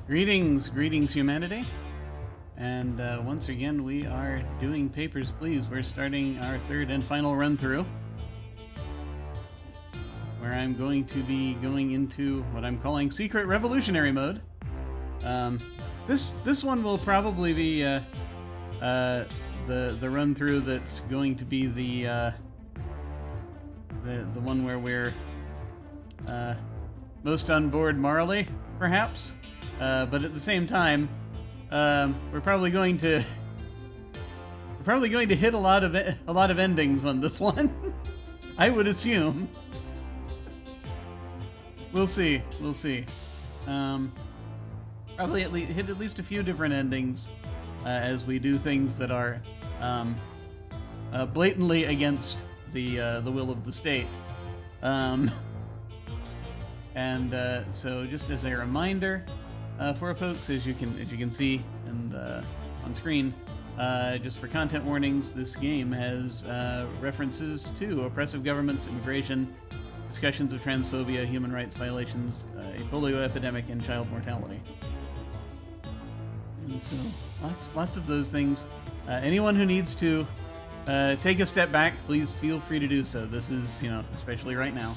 Greetings, greetings, humanity. And once again, we are doing Papers, Please. We're starting our third and final run through, where I'm going to be going into what I'm calling Secret Revolutionary Mode. This one will probably be the run through that's going to be the one where we're most on board morally, perhaps. But at the same time, we're probably going to hit a lot of endings on this one. I would assume. We'll see. Probably hit at least a few different endings as we do things that are blatantly against the will of the state. So just as a reminder. For folks, as you can see and on screen, just for content warnings, this game has references to oppressive governments, immigration, discussions of transphobia, human rights violations, a polio epidemic, and child mortality. And so, lots of those things. Anyone who needs to take a step back, please feel free to do so. This is, especially right now.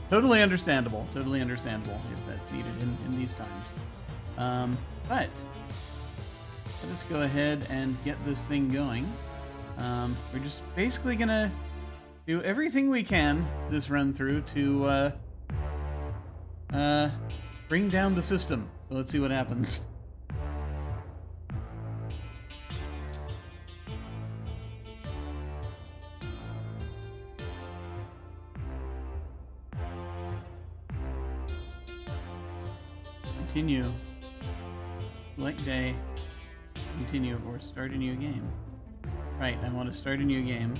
Totally understandable if that's needed in these times. But let us go ahead and get this thing going. We're just basically gonna do everything we can this run through to bring down the system. So let's see what happens. Continue, select day, continue, or start a new game. Right, I want to start a new game.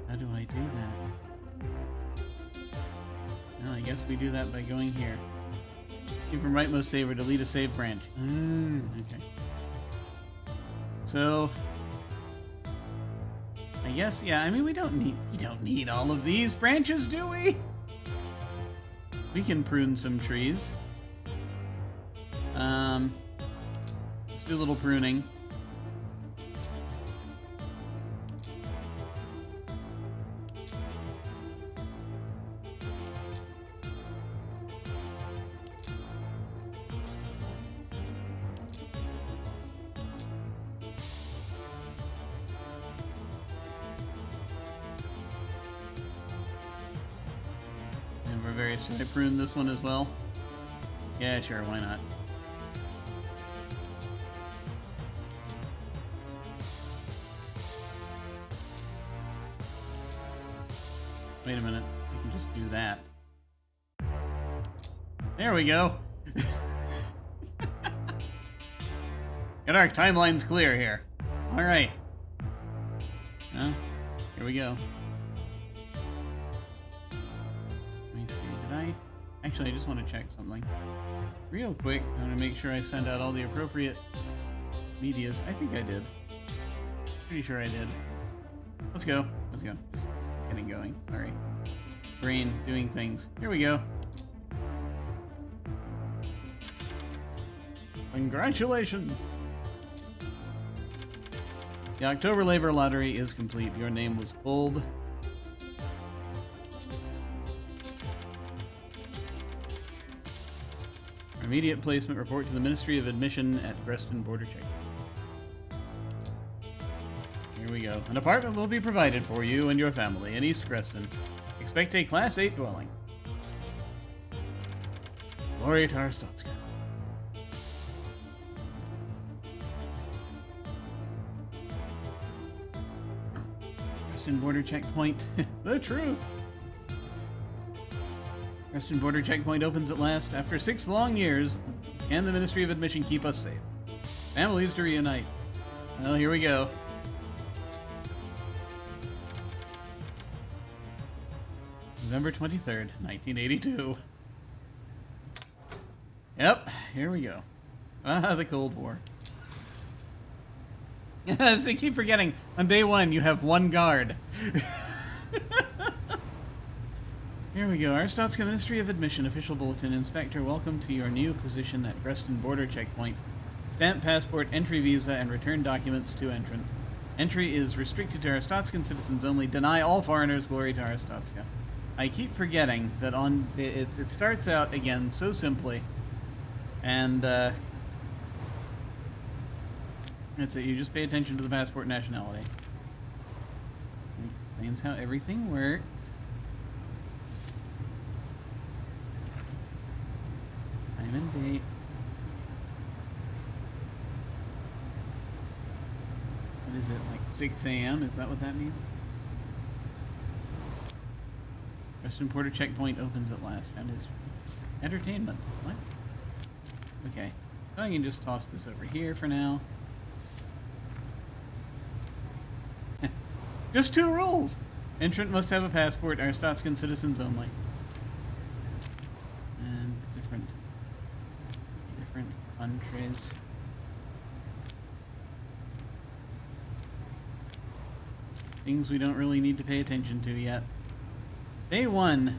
How do I do that? No, I guess we do that by going here. Keep from rightmost save or delete a save branch. Okay. So, I guess, yeah, I mean, we don't need all of these branches, do we? We can prune some trees. Let's do a little pruning. Should I prune this one as well? Yeah, sure, why not? Wait a minute, I can just do that. There we go. Got our timelines clear here. Alright. Well, here we go. Actually, I just want to check something real quick. I want to make sure I send out all the appropriate medias. I think I did. Pretty sure I did. Let's go. Just getting going. Sorry. Brain doing things. Here we go. Congratulations! The October Labor Lottery is complete. Your name was pulled. Immediate placement report to the Ministry of Admission at Grestin border check. Here we go. An apartment will be provided for you and your family in East Grestin. Expect a Class 8 dwelling. Glory to our Stotska. Grestin border checkpoint. The truth. Grestin border checkpoint opens at last. After 6 long years, can the Ministry of Admission keep us safe? Families to reunite. Well, here we go. November 23rd, 1982. Yep, here we go. Ah, the Cold War. So you keep forgetting, on day 1, you have 1 guard. Here we go. Arstotzka Ministry of Admission Official Bulletin. Inspector, welcome to your new position at Grestin Border Checkpoint. Stamp passport, entry visa, and return documents to entrant. Entry is restricted to Arstotzkan citizens only. Deny all foreigners glory to Arstotzka. I keep forgetting that it starts out again so simply, and that's it. You just pay attention to the passport nationality. It explains how everything works. Time and date. What is it, like 6 a.m.? Is that what that means? Western Border Checkpoint opens at last. Found his entertainment. What? Okay. So I can just toss this over here for now. Just 2 rules! Entrant must have a passport, Arstotzkan citizens only. And different countries. Things we don't really need to pay attention to yet. Day 1,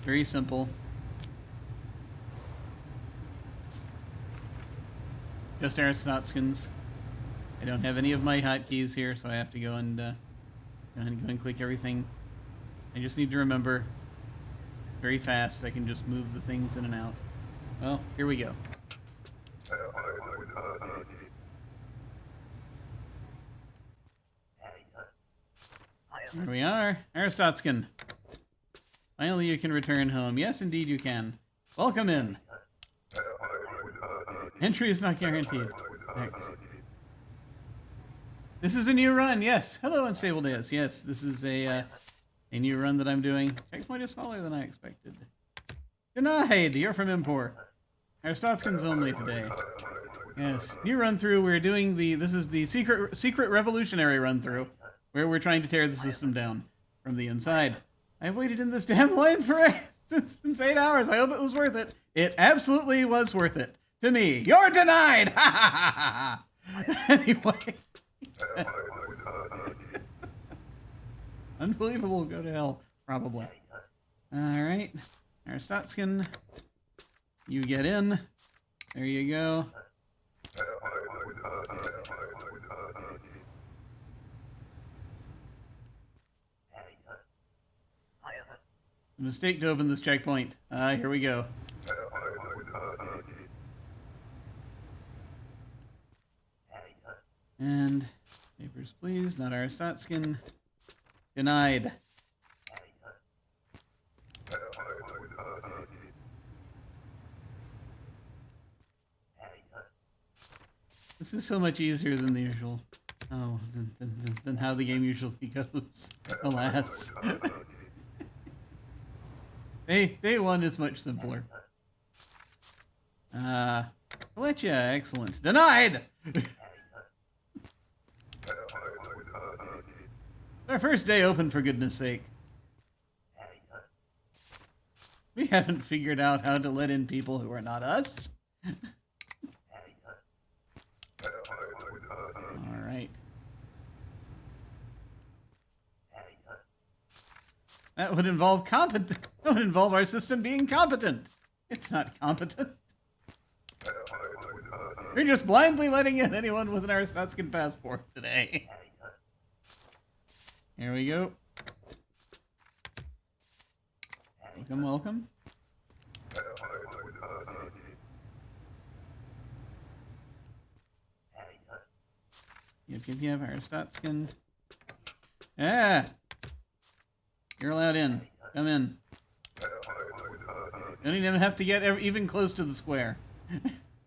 very simple. Just Arstotzkans. I don't have any of my hotkeys here, so I have to go and click everything. I just need to remember very fast. I can just move the things in and out. Well, here we go. Here we are, Arstotzkan. Finally, you can return home. Yes, indeed, you can. Welcome in. Entry is not guaranteed. Thanks. This is a new run. Yes. Hello, Unstable Days. Yes, this is a new run that I'm doing. Checkpoint is smaller than I expected. Denied. You're from Impor. Arstotzkans only today. Yes. New run through. We're doing this is the secret revolutionary run through, where we're trying to tear the system down from the inside. I've waited in this damn line since 8 hours. I hope it was worth it. It absolutely was worth it. To me. You're denied! Ha ha ha ha! Anyway. Unbelievable. Go to hell. Probably. Alright. Arstotzkan. You get in. There you go. Mistake to open this checkpoint. Here we go. And papers, please. Not Arstotzkan. Denied. This is so much easier than the usual. Oh, than how the game usually goes. Alas. Day 1 is much simpler. Fletcher, excellent. Denied! Our first day open, for goodness sake. We haven't figured out how to let in people who are not us. Alright. That would involve competent. That would involve our system being competent. It's not competent. We're just blindly letting in anyone with an Arstotzkan passport today. Here we go. Welcome, welcome. Yep, Arstotzkan. Ah! You're allowed in. Come in. Don't even have to get even close to the square.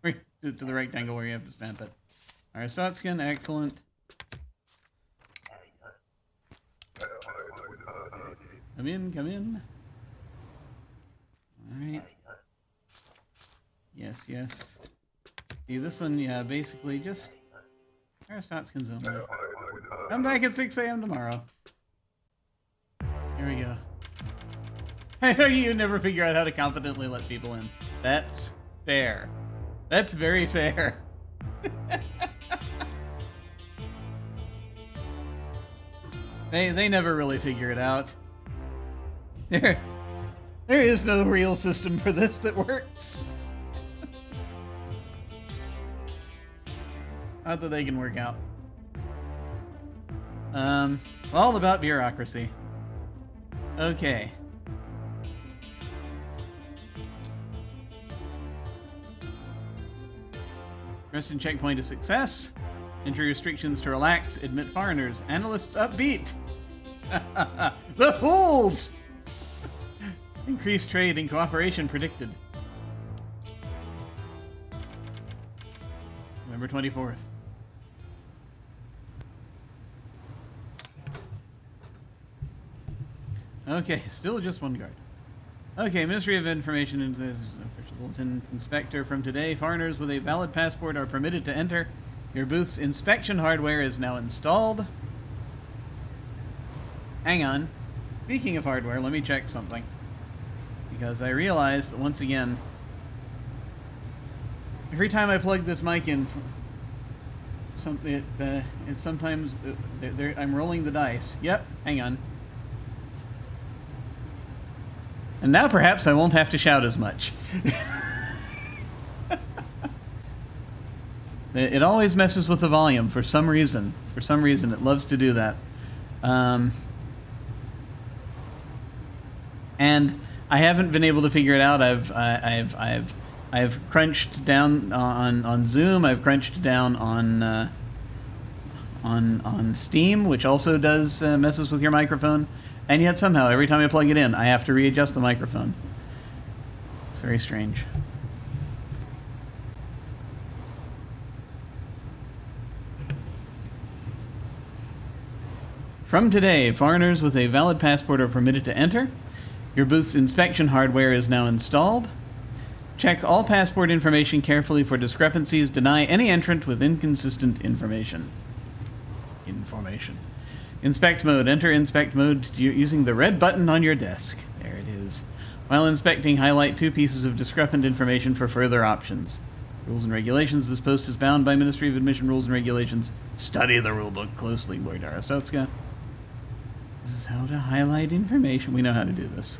To the rectangle where you have to stamp it. Arstotzkan, excellent. Come in, come in. Alright. Yes, yes. See, this one, yeah, basically just Arstotzkan's only. Come back at 6 a.m. tomorrow. Here we go. I know you never figure out how to competently let people in. That's fair. That's very fair. They never really figure it out. There is no real system for this that works. Not that they can work out. It's all about bureaucracy. Okay. Grestin checkpoint a success. Entry restrictions to relax. Admit foreigners. Analysts upbeat. The fools! Increased trade and cooperation predicted. November 24th. Okay, still just one guard. Okay, Ministry of Information and official bulletin inspector from today. Foreigners with a valid passport are permitted to enter. Your booth's inspection hardware is now installed. Hang on. Speaking of hardware, let me check something. Because I realized that once again, every time I plug this mic in, it sometimes I'm rolling the dice. Yep, hang on. And now perhaps I won't have to shout as much. It always messes with the volume for some reason. For some reason, it loves to do that. And I haven't been able to figure it out. I've crunched down on Zoom. I've crunched down on Steam, which also does messes with your microphone. And yet somehow, every time I plug it in, I have to readjust the microphone. It's very strange. From today, foreigners with a valid passport are permitted to enter. Your booth's inspection hardware is now installed. Check all passport information carefully for discrepancies. Deny any entrant with inconsistent information. Inspect mode. Enter inspect mode using the red button on your desk. There it is. While inspecting, highlight 2 pieces of discrepant information for further options. Rules and regulations. This post is bound by Ministry of Admission rules and regulations. Study the rulebook closely, Lord Aristotska. This is how to highlight information. We know how to do this.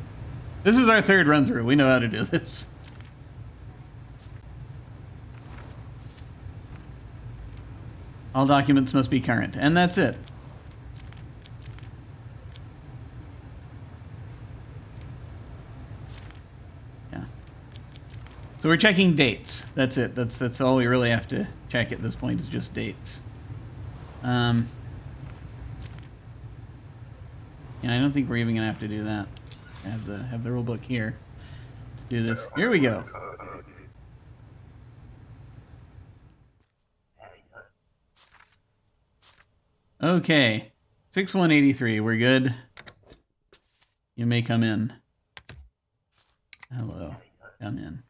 This is our 3rd run through. We know how to do this. All documents must be current. And that's it. So we're checking dates. That's it. That's all we really have to check at this point is just dates. Yeah, I don't think we're even gonna have to do that. I have the rule book here to do this. Here we go. Okay, 6183. We're good. You may come in. Hello. Come in.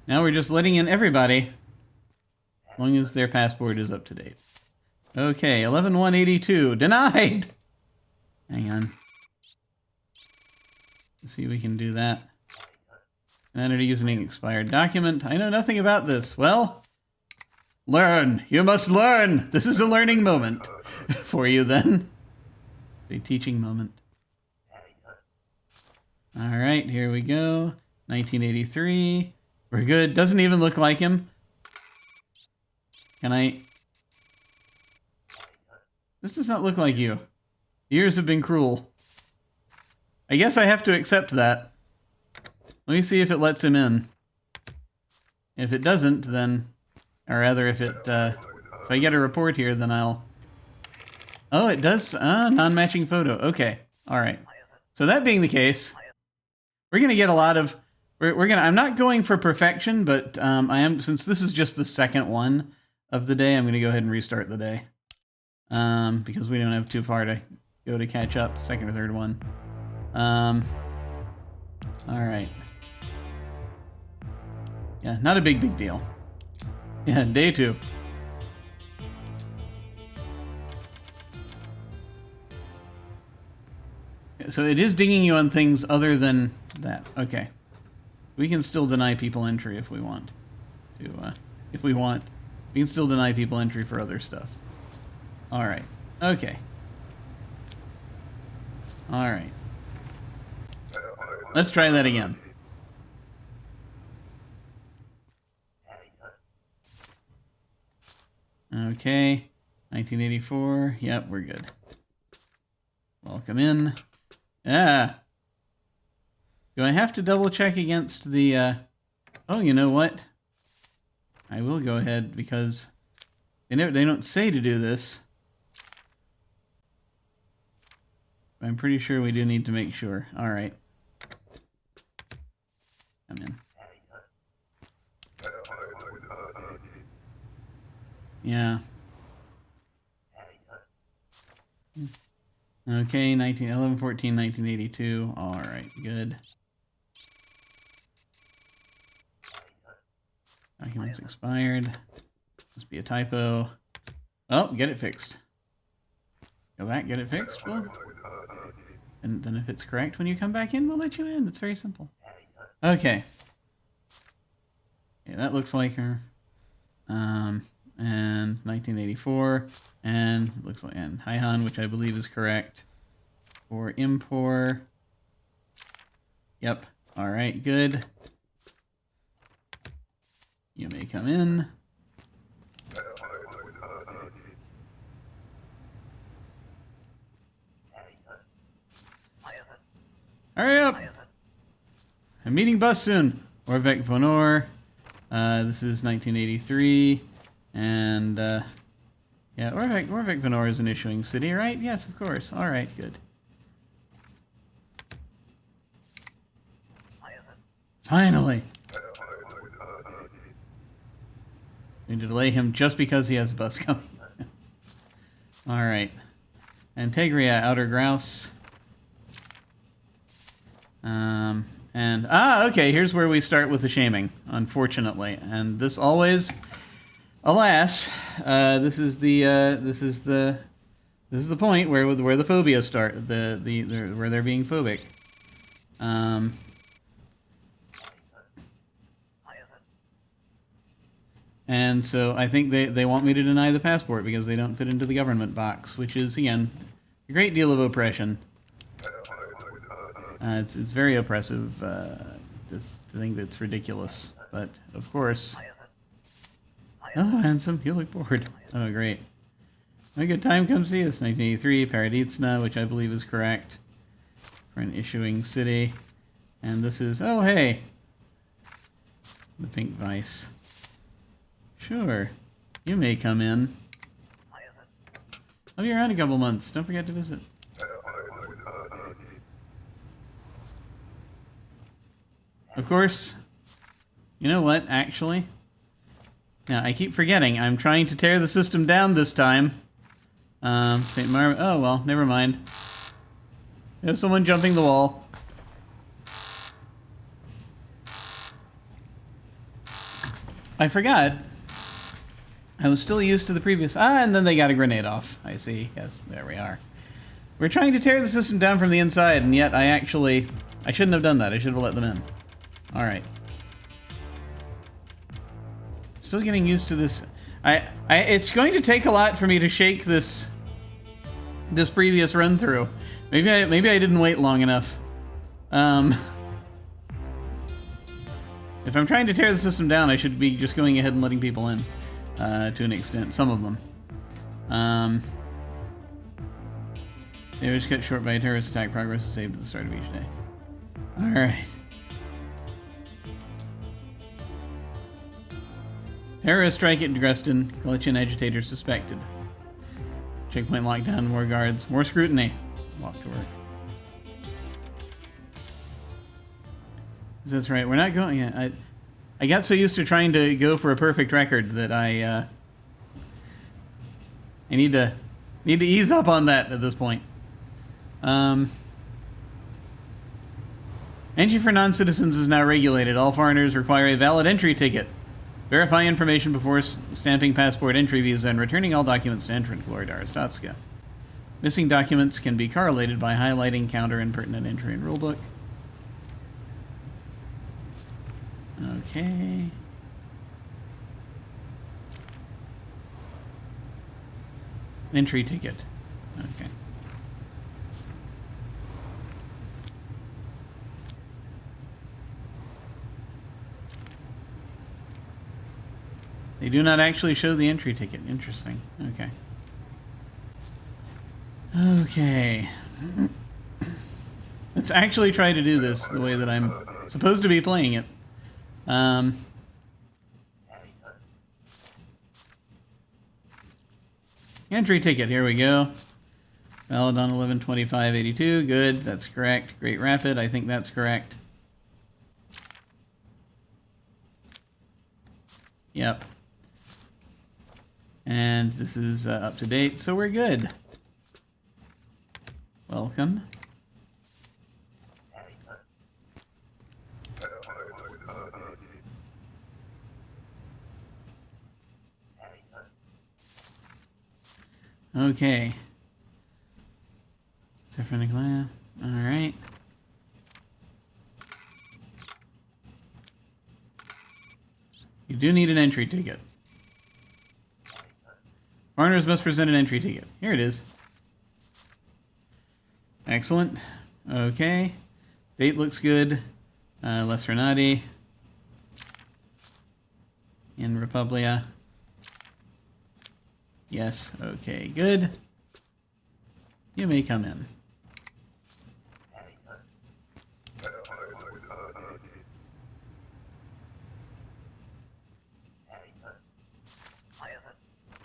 Now we're just letting in everybody, as long as their passport is up to date. Okay, 11182, denied! Hang on. Let's see if we can do that. Entity using an expired document. I know nothing about this. Well, learn. You must learn. This is a learning moment for you then. It's a teaching moment. All right, here we go. 1983. We're good. Doesn't even look like him. Can I... This does not look like you. Years have been cruel. I guess I have to accept that. Let me see if it lets him in. If it doesn't, then... Or rather, if I get a report here, then I'll... Oh, it does... non-matching photo. Okay. Alright. So that being the case, we're going to get a lot of... I'm not going for perfection, but I am, since this is just the 2nd one of the day, I'm going to go ahead and restart the day. Because we don't have too far to go to catch up, 2nd or 3rd one. Alright. Yeah, not a big deal. Yeah, day 2. So it is dinging you on things other than that. Okay. We can still deny people entry if we want to. We can still deny people entry for other stuff. All right. Okay. All right. Let's try that again. Okay. 1984. Yep, we're good. Welcome in. Ah. Do I have to double check against the, Oh, you know what? I will go ahead because they don't say to do this. But I'm pretty sure we do need to make sure. All right. Come in. Yeah. Okay, 11/14, 1982. All right, good. Documents expired. Must be a typo. Oh, get it fixed. Go back, get it fixed. Well, and then if it's correct when you come back in, we'll let you in. It's very simple. Okay. Yeah, that looks like her. And 1984, and looks like and Haihan, which I believe is correct. For impor. Yep. All right. Good. You may come in. Hurry up! I'm meeting bus soon. Orvek Vonor. This is 1983. And, yeah, Orvek Vonor is an issuing city, right? Yes, of course. All right, good. Finally! Need to delay him just because he has a bus coming. All right. Antegria, Outer Grouse. Okay, here's where we start with the shaming, unfortunately. And this always, alas, this is the point where the phobia start, where they're being phobic. And so I think they want me to deny the passport because they don't fit into the government box, which is, again, a great deal of oppression. It's very oppressive, this thing that's ridiculous. But, of course... Oh, handsome, you look bored. Oh, great. A good time, come see us. 1983, Paraditsna, which I believe is correct. For an issuing city. And this is... Oh, hey! The Pink Vice. Sure. You may come in. I'll be around a couple months. Don't forget to visit. Of course. You know what, actually? Yeah, I keep forgetting. I'm trying to tear the system down this time. St. Mar... Oh, well, never mind. There's someone jumping the wall. I forgot. I was still used to the previous... and then they got a grenade off. I see. Yes, there we are. We're trying to tear the system down from the inside, and yet I shouldn't have done that. I should have let them in. Alright. Still getting used to this. It's going to take a lot for me to shake this previous run through. Maybe I didn't wait long enough. If I'm trying to tear the system down, I should be just going ahead and letting people in. To an extent, some of them. They were just cut short by a terrorist attack. Progress is saved at the start of each day. Alright. Terrorist strike at Grestin. Galician agitator suspected. Checkpoint lockdown, more guards, more scrutiny. Walk to work. That's right, we're not going... Yeah, I got so used to trying to go for a perfect record that I need to ease up on that at this point. Entry for non-citizens is now regulated. All foreigners require a valid entry ticket. Verify information before stamping passport entry visa and returning all documents to entrant Gloria Arstotzka. Missing documents can be correlated by highlighting counter and pertinent entry and rulebook. Okay. Entry ticket. Okay. They do not actually show the entry ticket. Interesting. Okay. Okay. Let's actually try to do this the way that I'm supposed to be playing it. Entry ticket. Here we go. Valid on 11/25/82. Good. That's correct. Great Rapid. I think that's correct. Yep. And this is up to date, so we're good. Welcome. Okay. Sephronic lab. Alright. You do need an entry ticket. Foreigners must present an entry ticket. Here it is. Excellent. Okay. Date looks good. Les Renati. In Republia. Yes. Okay, good. You may come in.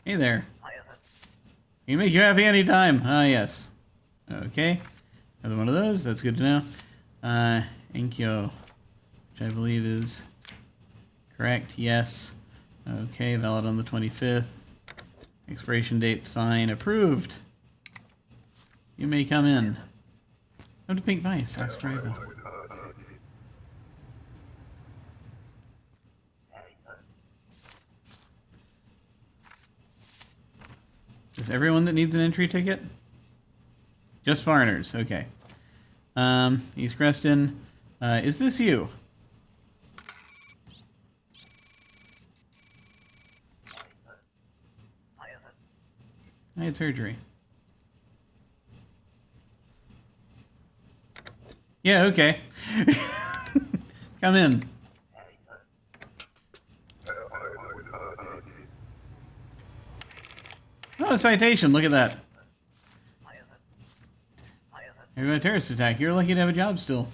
Hey there. Can make you happy anytime. Ah, yes. Okay. Another one of those. That's good to know. Enkyo, which I believe is correct. Yes. Okay. Valid on the 25th. Expiration date's fine. Approved. You may come in. Come to Pink Vice. That's forever. Is everyone that needs an entry ticket? Just foreigners. Okay. East Grestin. Is this you? I had surgery. Yeah, okay. Come in. Oh, a citation. Look at that. Maybe a terrorist attack. You're lucky to have a job still.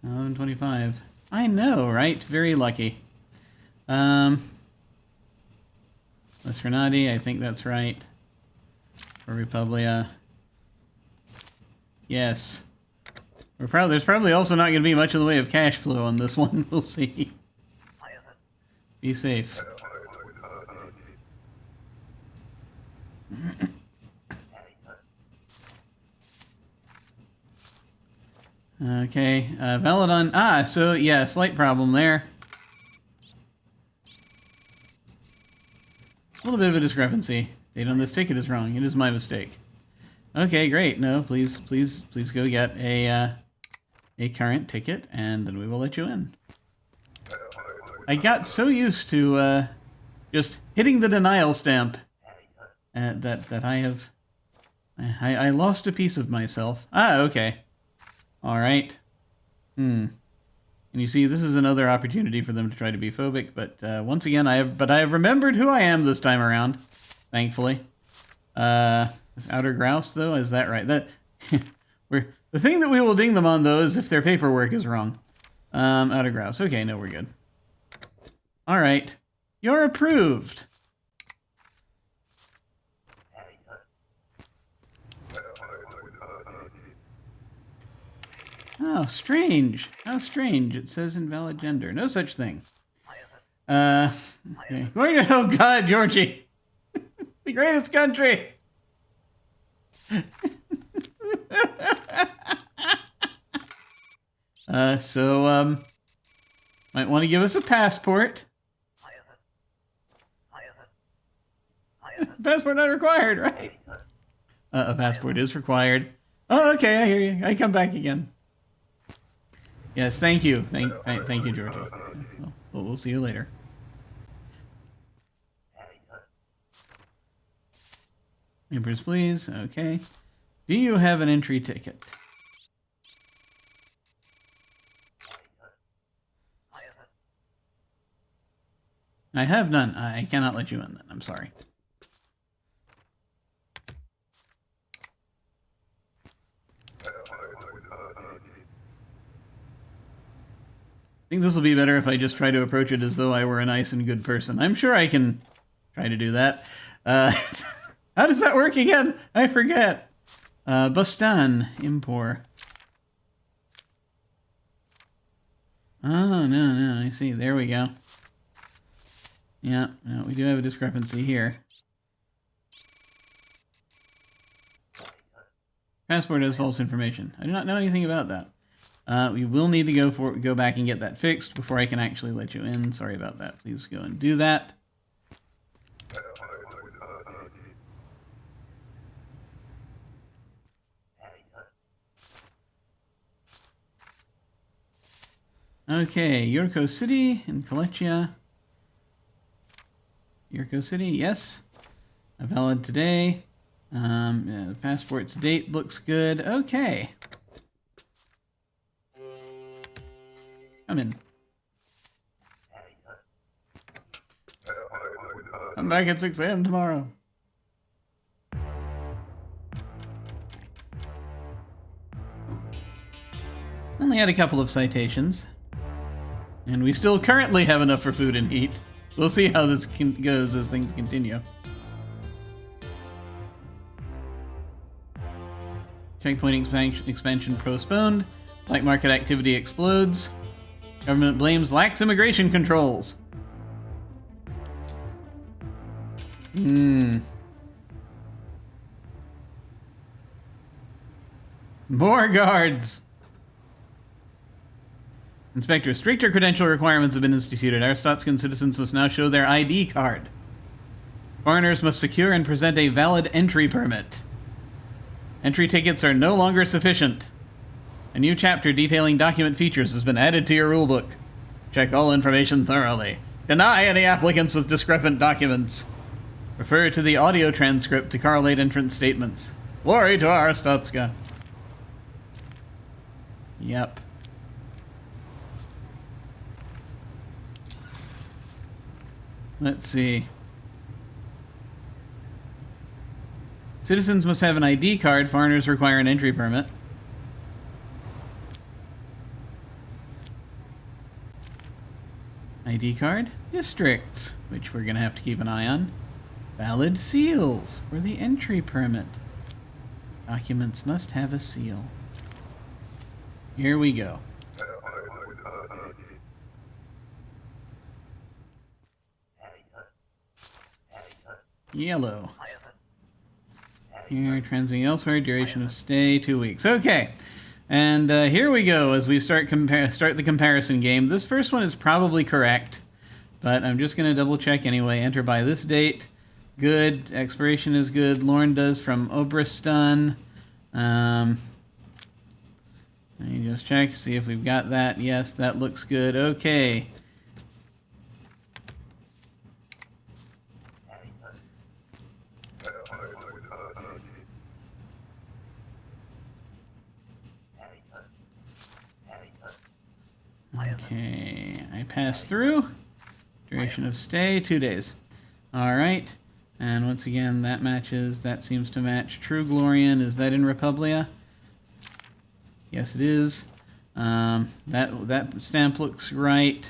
11/25. I know, right? Very lucky. Les Renati, I think that's right. For Republia. Yes. There's probably also not going to be much in the way of cash flow on this one. We'll see. Be safe. Okay, valid on... so yeah, slight problem there. A little bit of a discrepancy. Date on this ticket is wrong. It is my mistake. Okay, great. No, please go get a current ticket, and then we will let you in. I got so used to just hitting the denial stamp that I lost a piece of myself. Okay. All right. And you see, this is another opportunity for them to try to be phobic, but once again, I have remembered who I am this time around, thankfully. This outer grouse, though, is that right? That the thing that we will ding them on, though, is if their paperwork is wrong. Outer grouse. Okay, no, we're good. All right, you're approved. Oh, strange. How strange. It says invalid gender. No such thing. Okay. Oh, God, Georgie. The greatest country. Might want to give us a passport. Passport not required, right? A passport is required. Oh, okay, I hear you. I come back again. Yes, thank you. Thank you, Georgie. We'll see you later. Papers, please. Okay. Do you have an entry ticket? I have none. I cannot let you in then. I'm sorry. I think this will be better if I just try to approach it as though I were a nice and good person. I'm sure I can try to do that. How does that work again? I forget. Bustan, impor. Oh, no, I see. There we go. Yeah, no, we do have a discrepancy here. Passport has false information. I do not know anything about that. We will need to go back and get that fixed before I can actually let you in. Sorry about that. Please go and do that. Okay, Yurko City in Kolechia. Yurko City, yes. Valid today. Yeah, the passport's date looks good. Okay. Come in. I'm back at 6 a.m. tomorrow. Only had a couple of citations. And we still currently have enough for food and heat. We'll see how this goes as things continue. Checkpoint expansion postponed. Black market activity explodes. Government blames lax immigration controls. More guards. Inspector, stricter credential requirements have been instituted. Arstotzkan citizens must now show their ID card. Foreigners must secure and present a valid entry permit. Entry tickets are no longer sufficient. A new chapter detailing document features has been added to your rulebook. Check all information thoroughly. Deny any applicants with discrepant documents. Refer to the audio transcript to correlate entrance statements. Glory to Arstotzka. Yep. Let's see. Citizens must have an ID card. Foreigners require an entry permit. ID card. Districts, which we're going to have to keep an eye on. Valid seals for the entry permit. Documents must have a seal. Here we go. Yellow. Here, transiting elsewhere, duration of stay, 2 weeks. Okay, and here we go as we start the comparison game. This first one is probably correct, but I'm just going to double check anyway. Enter by this date. Good. Expiration is good. Lorne does from Obristan. Let me just check, see if we've got that. Yes, that looks good. Okay. Okay, I pass through. Duration of stay, 2 days. All right, and once again, that matches. That seems to match. True Glorian, is that in Republia? Yes, it is. That stamp looks right.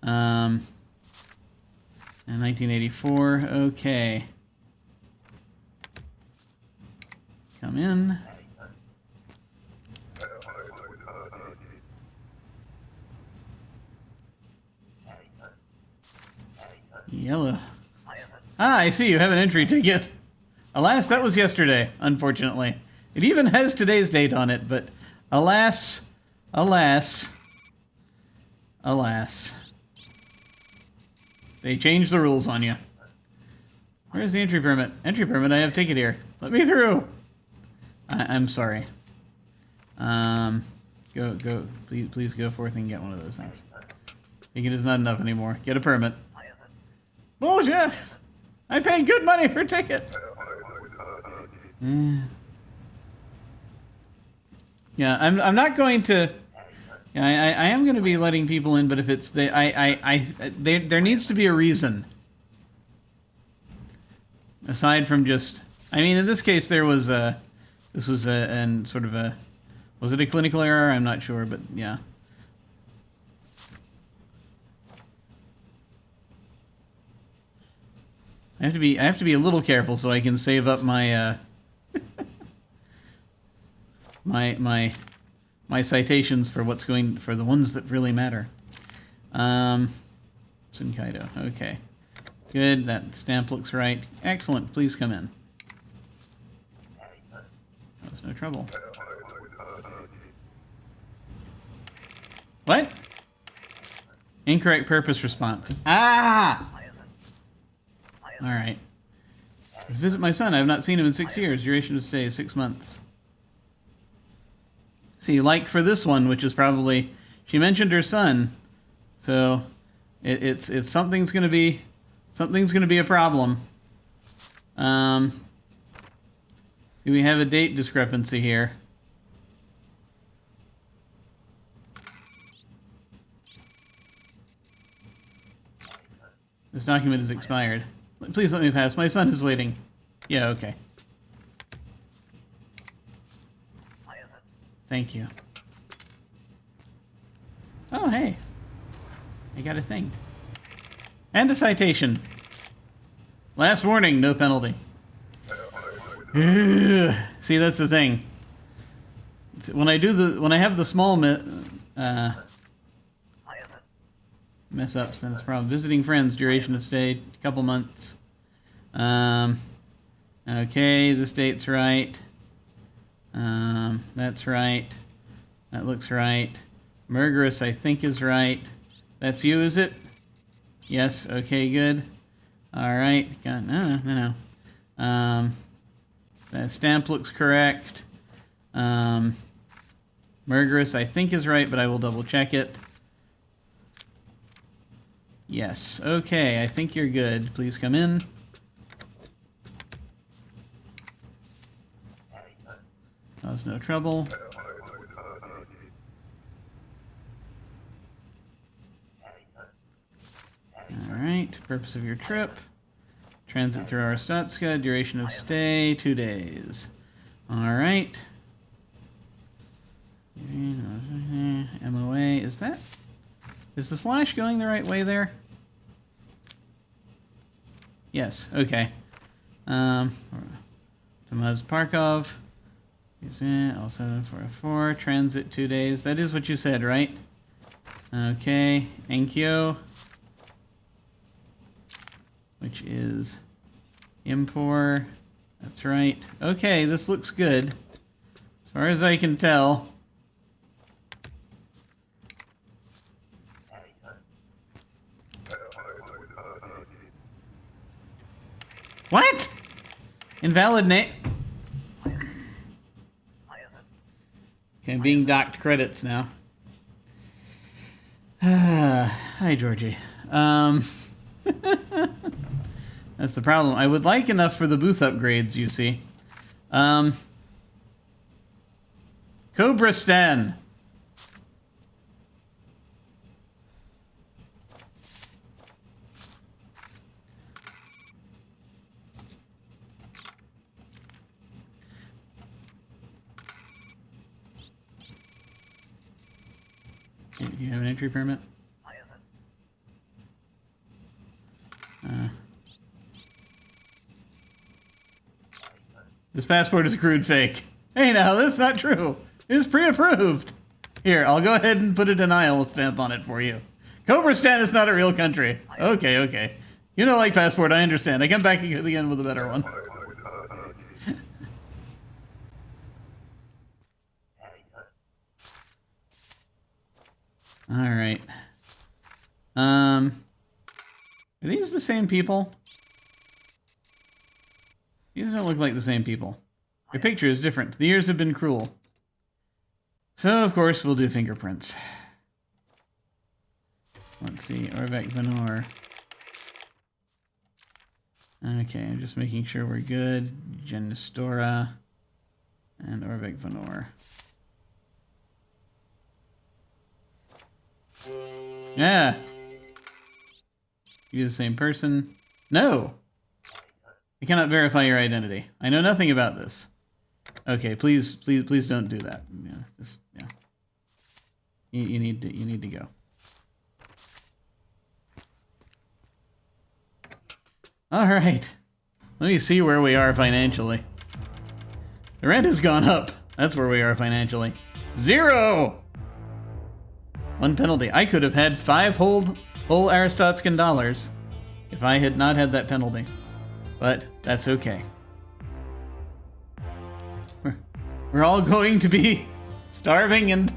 And 1984. Okay. Come in. Yellow. Ah, I see. You have an entry ticket. Alas, that was yesterday, unfortunately. It even has today's date on it, but alas, alas, alas. They changed the rules on you. Where's the entry permit? Entry permit, I have ticket here. Let me through. I'm sorry. Go, please go forth and get one of those things. Ticket is not enough anymore. Get a permit. Bullshit! I paid good money for a ticket! Yeah, I'm not going to. Yeah, I am going to be letting people in, but if it's there needs to be a reason. Aside from just, I mean, in this case there was this was and sort of a, was it a clinical error? I'm not sure, but yeah. I have to be a little careful so I can save up my my citations for what's going, for the ones that really matter. Sinkaido. Okay. Good. That stamp looks right. Excellent. Please come in. That was no trouble. What? Incorrect purpose response. Ah! Alright. Let's visit my son. I have not seen him in 6 years. Duration of stay is 6 months. See, like for this one, which is probably, she mentioned her son, so it's something's gonna be a problem. See, we have a date discrepancy here. This document is expired. Please let me pass. My son is waiting. Yeah, okay. Thank you. Oh, hey. I got a thing. And a citation. Last warning, no penalty. Ugh. See, that's the thing. When I have the small mess ups, then it's a problem. Visiting friends, duration of stay, a couple months. Okay, this date's right. That's right. That looks right. Murderous, I think, is right. That's you, is it? Yes. Okay, good. All right. No. That stamp looks correct. Murderous, I think, is right, but I will double check it. Yes. Okay, I think you're good. Please come in. Cause no trouble. Alright, purpose of your trip. Transit through Arstotzka, duration of stay, 2 days. Alright. MOA, is the slash going the right way there? Yes, okay. Tomaz Parkov. L7404, transit 2 days. That is what you said, right? Okay, Enkyo, which is Impor. That's right. Okay, this looks good. As far as I can tell. What? Invalid name? Okay, I'm being docked credits now. Hi, Georgie. That's the problem. I would like enough for the booth upgrades, you see. Grestin. Do you have an entry permit? This passport is a crude fake. Hey now, that's not true. It's pre-approved. Here, I'll go ahead and put a denial stamp on it for you. Grestin is not a real country. Okay, okay. You don't like passport, I understand. I come back again with a better one. Alright. Are these the same people? These don't look like the same people. Your picture is different. The years have been cruel. So, of course, we'll do fingerprints. Let's see. Orvek Vanor. Okay, I'm just making sure we're good. Genistora. And Orvik Vanor. Yeah. You're the same person. No! I cannot verify your identity. I know nothing about this. Okay, please don't do that. Yeah. You need to go. All right. Let me see where we are financially. The rent has gone up. That's where we are financially. 0! 1 penalty. I could have had 5 whole Aristotskan dollars if I had not had that penalty. But that's okay. We're all going to be starving and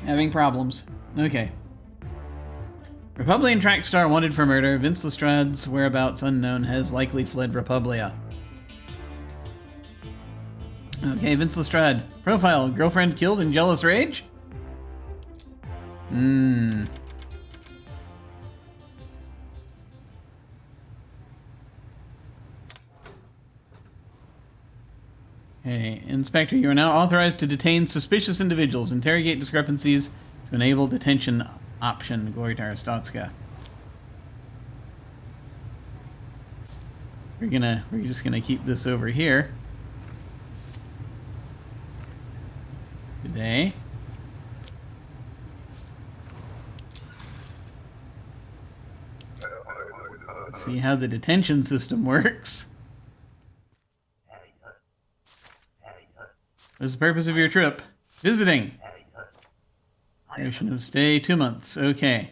having problems. Okay. Republian track star wanted for murder. Vince Lestrade's whereabouts unknown, has likely fled Republia. Okay, Vince Lestrade. Profile, girlfriend killed in jealous rage? Okay, Inspector, you are now authorized to detain suspicious individuals, interrogate discrepancies to enable detention option. Glory to Aristotska. We're just gonna keep this over here. Good day. Let's see how the detention system works. What's the purpose of your trip? Visiting. Duration of stay, 2 months. Okay.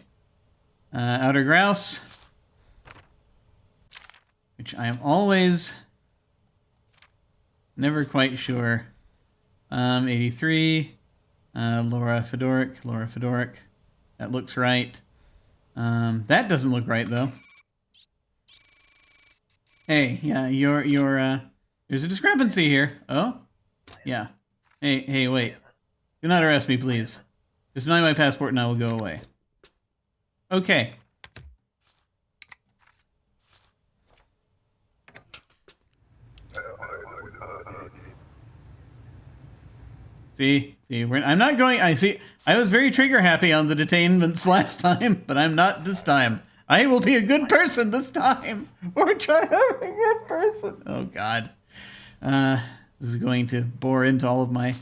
Outer Grouse. Which I am always never quite sure. 83. Laura Fedoric. That looks right. That doesn't look right though. Hey, yeah, there's a discrepancy here. Oh? Yeah. Hey, wait. Do not arrest me, please. Just deny my passport and I will go away. Okay. See, I'm not going. I was very trigger happy on the detainments last time, but I'm not this time. I will be a good person this time. Or try to be a good person. Oh God. This is going to bore into all of my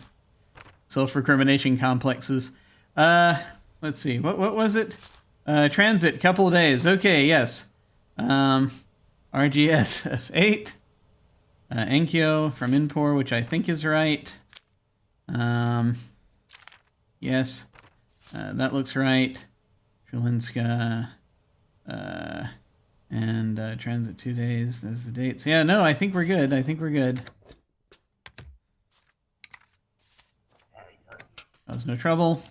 self-recrimination complexes. Let's see. What was it? Transit, couple of days. Okay, yes. RGS F8. Enkyo from Inpor, which I think is right. Yes. That looks right. Trulinska. And transit 2 days. That's the dates. Yeah, no, I think we're good. Cause no trouble.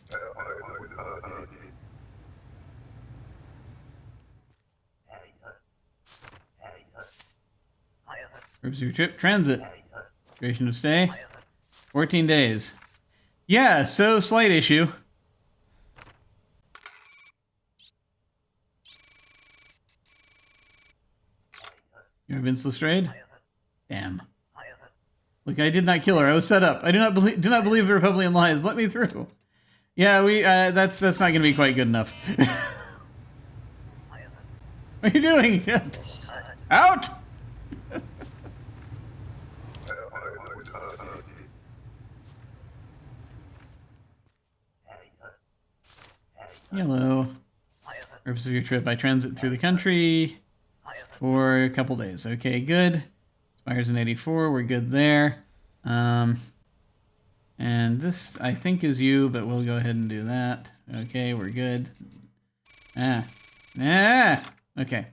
Purpose of your trip, transit. Duration of stay, 14 days. Yeah, so slight issue. You're Vince Lestrade? Damn. Look, I did not kill her. I was set up. I do not believe the Republican lies. Let me through. Yeah, that's not going to be quite good enough. What are you doing? Out! Hello. Purpose of your trip, I transit through the country for a couple days. Okay, good. Expires in 84. We're good there. And this, I think, is you, but we'll go ahead and do that. Okay, we're good. Okay.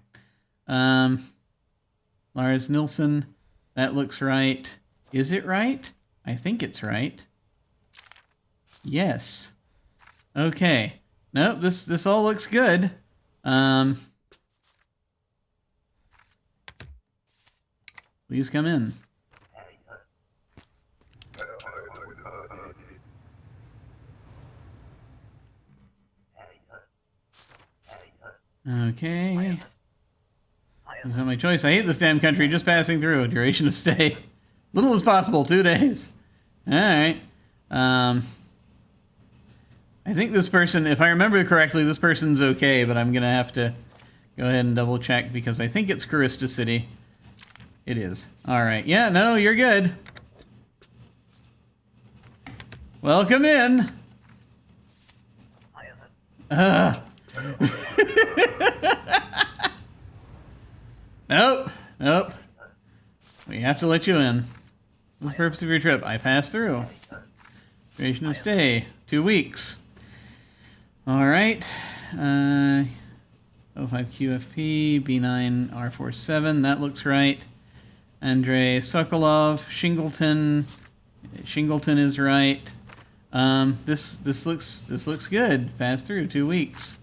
Lars Nilsson. That looks right. Is it right? I think it's right. Yes. Okay. Nope, this all looks good. Please come in. Okay. It's not my choice. I hate this damn country. Just passing through. Duration of stay. Little as possible. 2 days. Alright. I think this person, if I remember correctly, this person's okay, but I'm going to have to go ahead and double check because I think it's Grestin City. It is. Alright. Yeah, no, you're good. Welcome in. Nope. Nope. We have to let you in. What's the purpose of your trip? I passed through. Duration of stay. 2 weeks. Alright. 05QFP, B9R47. That looks right. Andrei Sokolov, Shingleton. Shingleton is right. This looks good. Passed through 2 weeks.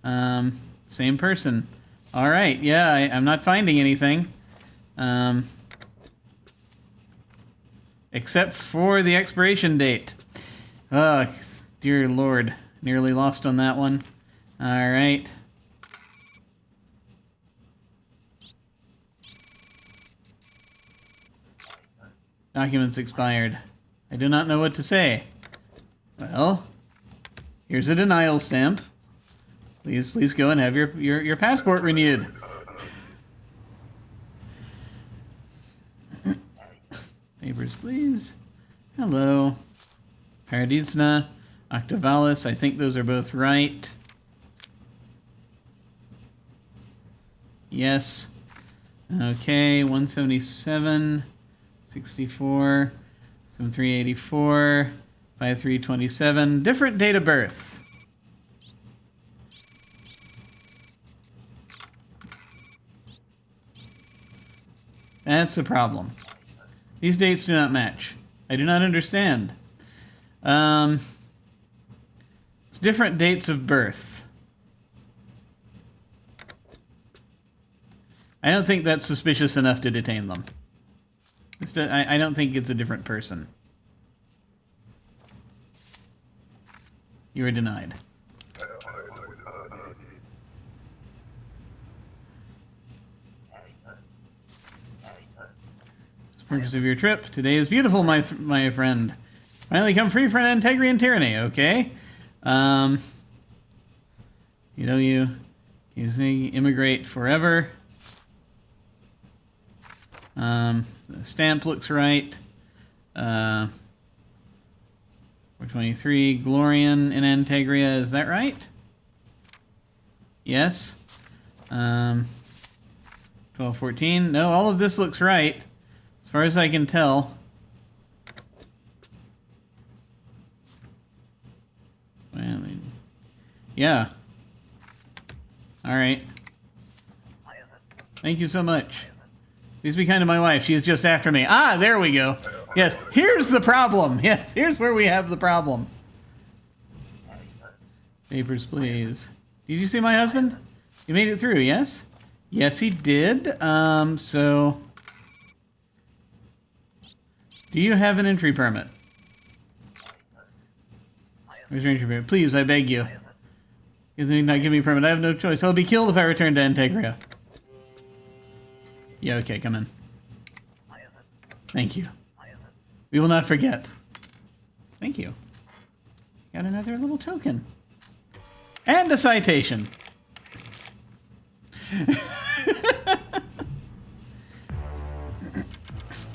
Same person. All right. Yeah, I'm not finding anything. Except for the expiration date. Oh, dear Lord. Nearly lost on that one. All right. Documents expired. I do not know what to say. Well, here's a denial stamp. Please go and have your passport renewed. Papers, please. Hello. Paradisna, Octavalis. I think those are both right. Yes. Okay, 177, 64, 7384, 5327. Different date of birth. That's a problem. These dates do not match. I do not understand. It's different dates of birth. I don't think that's suspicious enough to detain them. I don't think it's a different person. You are denied. Purpose of your trip. Today is beautiful, my friend. Finally come free from Antegrian tyranny, okay? You say immigrate forever. The stamp looks right. 423, Glorian in Antegria, is that right? Yes. 1214, no, all of this looks right. As far as I can tell. Well, yeah. Alright. Thank you so much. Please be kind to my wife. She is just after me. Ah, there we go. Yes, here's the problem. Yes, here's where we have the problem. Papers, please. Did you see my husband? You made it through, yes? Yes, he did. So... Do you have an entry permit? Where's your entry permit? Please, I beg you. You not give me a permit. I have no choice. I'll be killed if I return to Antegria. Yeah, okay, come in. Thank you. We will not forget. Thank you. Got another little token. And a citation.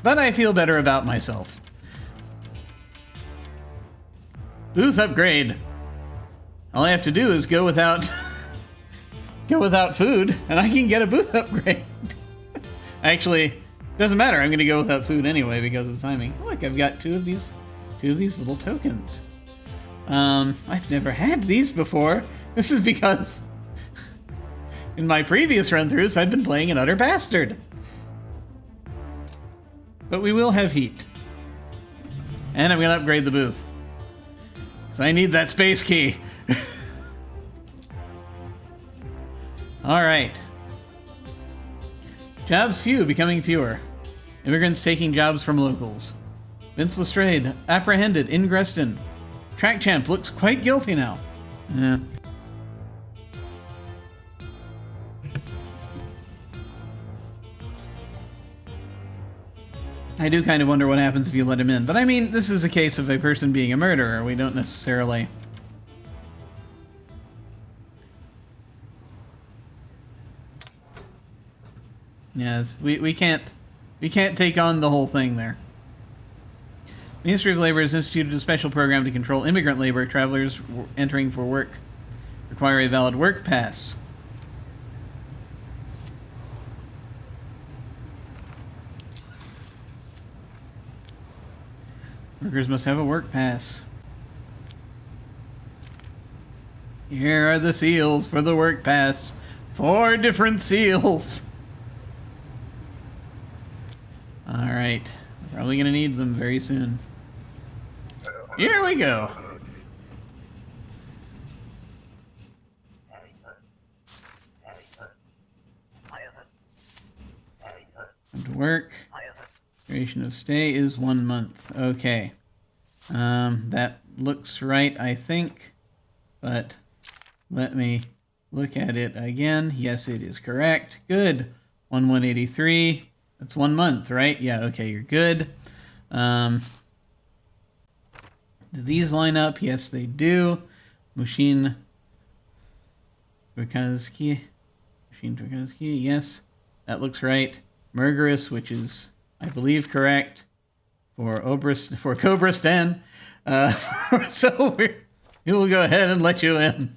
But I feel better about myself. Booth upgrade. All I have to do is go without food, and I can get a booth upgrade. Actually, doesn't matter. I'm going to go without food anyway because of the timing. Look, I've got two of these little tokens. I've never had these before. This is because in my previous run-throughs, I've been playing an utter bastard. But we will have heat. And I'm going to upgrade the booth. Because I need that space key. Alright. Jobs few, becoming fewer. Immigrants taking jobs from locals. Vince Lestrade, apprehended in Grestin. Track champ looks quite guilty now. Yeah. I do kind of wonder what happens if you let him in. But I mean, this is a case of a person being a murderer. We don't necessarily... Yes, we can't take on the whole thing there. The Ministry of Labor has instituted a special program to control immigrant labor. Travelers entering for work require a valid work pass. Workers must have a work pass. Here are the seals for the work pass. 4 different seals. Alright. Probably gonna need them very soon. Here we go. Come to work. Duration of stay is 1 month. Okay. That looks right, I think. But let me look at it again. Yes, it is correct. Good. 1/183. That's 1 month, right? Yeah, okay, you're good. Do these line up? Yes, they do. Machine Tverkazki. Yes, that looks right. Murderous, which is, I believe, correct. For Cobrestan. So we will go ahead and let you in.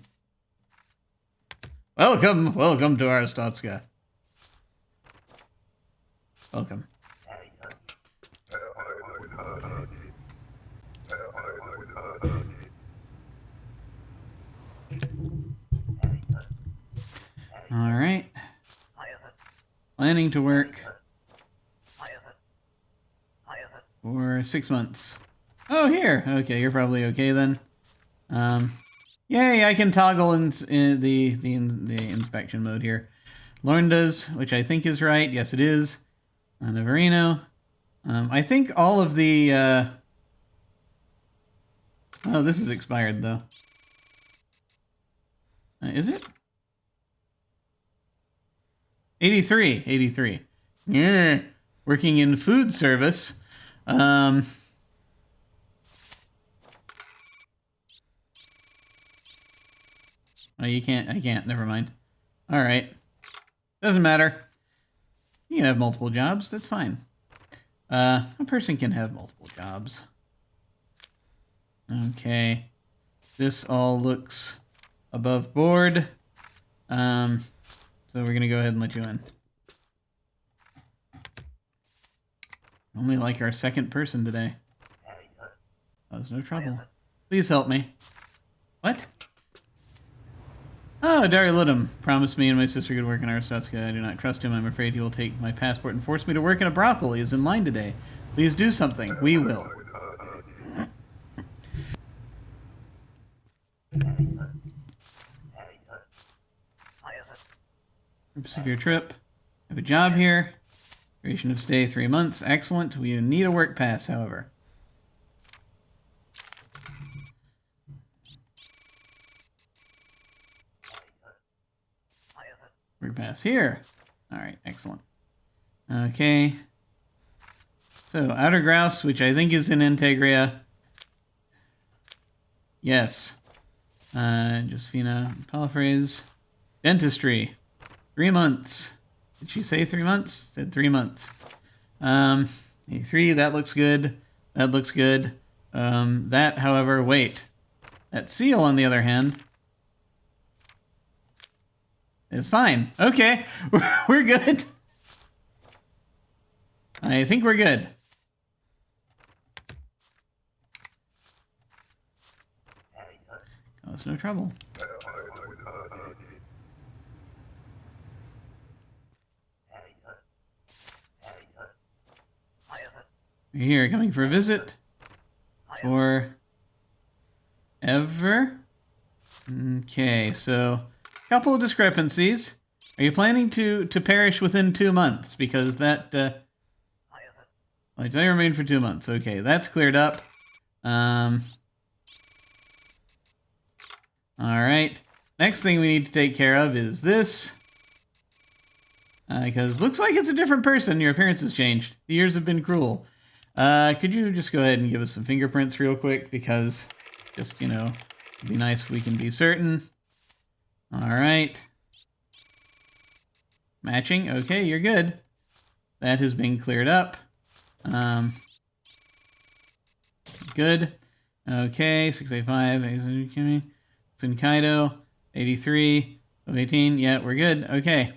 Welcome to Arstotzka. Welcome. All right. Planning to work for 6 months. Oh, here. Okay, you're probably okay then. Yay! I can toggle in the inspection mode here. Lornda's, which I think is right. Yes, it is. Navarino. I think all of the... Oh, this is expired, though. Is it? 83. Yeah. Working in food service. Oh, you can't... I can't. Never mind. All right. Doesn't matter. You can have multiple jobs. That's fine. A person can have multiple jobs. Okay. This all looks above board. So we're going to go ahead and let you in. Only like our second person today. Cause no trouble. Please help me. What? Oh, Dari Ludum promised me and my sister could work in Arstotzka. I do not trust him. I'm afraid he will take my passport and force me to work in a brothel. He is in line today. Please do something. We will. Purpose of your trip. I have a job here. Duration of stay 3 months. Excellent. We need a work pass, however. Work pass here. All right, excellent. Okay. So, Outer Grouse, which I think is in Integria. Yes. Josephina Palaphrase. Dentistry. 3 months. Did she say 3 months? Said 3 months. 3, that looks good. That looks good. That, however, wait. That seal, on the other hand, is fine. Okay, we're good. I think we're good. Cause no trouble. You're here, coming for a visit. For ever. Okay, so a couple of discrepancies. Are you planning to perish within 2 months? Because that they remain for 2 months. Okay, that's cleared up. All right. Next thing we need to take care of is this. Because looks like it's a different person. Your appearance has changed. The years have been cruel. Could you just go ahead and give us some fingerprints real quick? Because just, you know, it'd be nice if we can be certain. All right. Matching. Okay, you're good. That has been cleared up. Good. Okay, 685. Sunkaido. 83. 18. Yeah, we're good. Okay.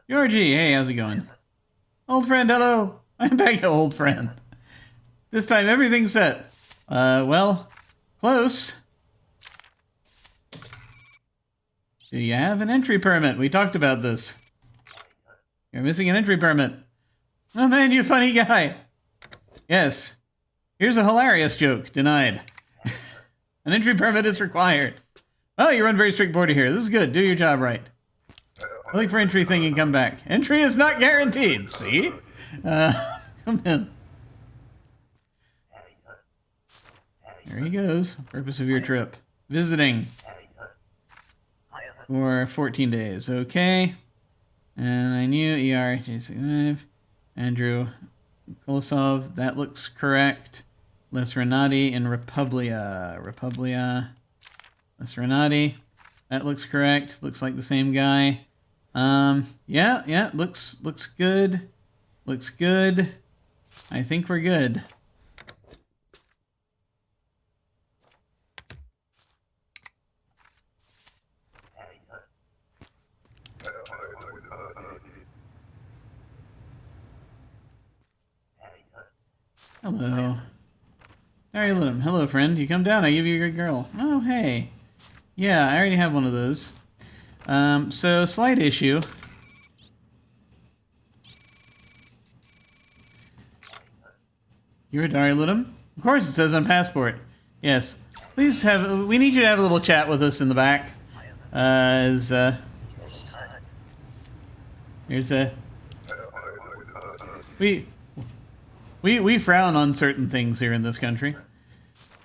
Georgie, hey, how's it going? Old friend, hello. I'm back, old friend. This time everything's set. Well, close. Do you have an entry permit? We talked about this. You're missing an entry permit. Oh man, you funny guy. Yes. Here's a hilarious joke. Denied. An entry permit is required. Oh, you run very strict border here. This is good. Do your job right. Look for entry thing and come back. Entry is not guaranteed. See? Come in. There he goes. Purpose of your trip. Visiting. For 14 days. Okay. And I knew ER J65. Andrew Kolosov. That looks correct. Les Renati in Republia. Les Renati. That looks correct. Looks like the same guy. Yeah, looks good. Looks good. I think we're good. Hello. Harry Little. Hello, friend. You come down, I give you a good girl. Oh, hey. Yeah, I already have one of those. So, slight issue. You're a Dari Little? Of course, it says on passport. Yes. Please we need you to have a little chat with us in the back. Here's a... We frown on certain things here in this country.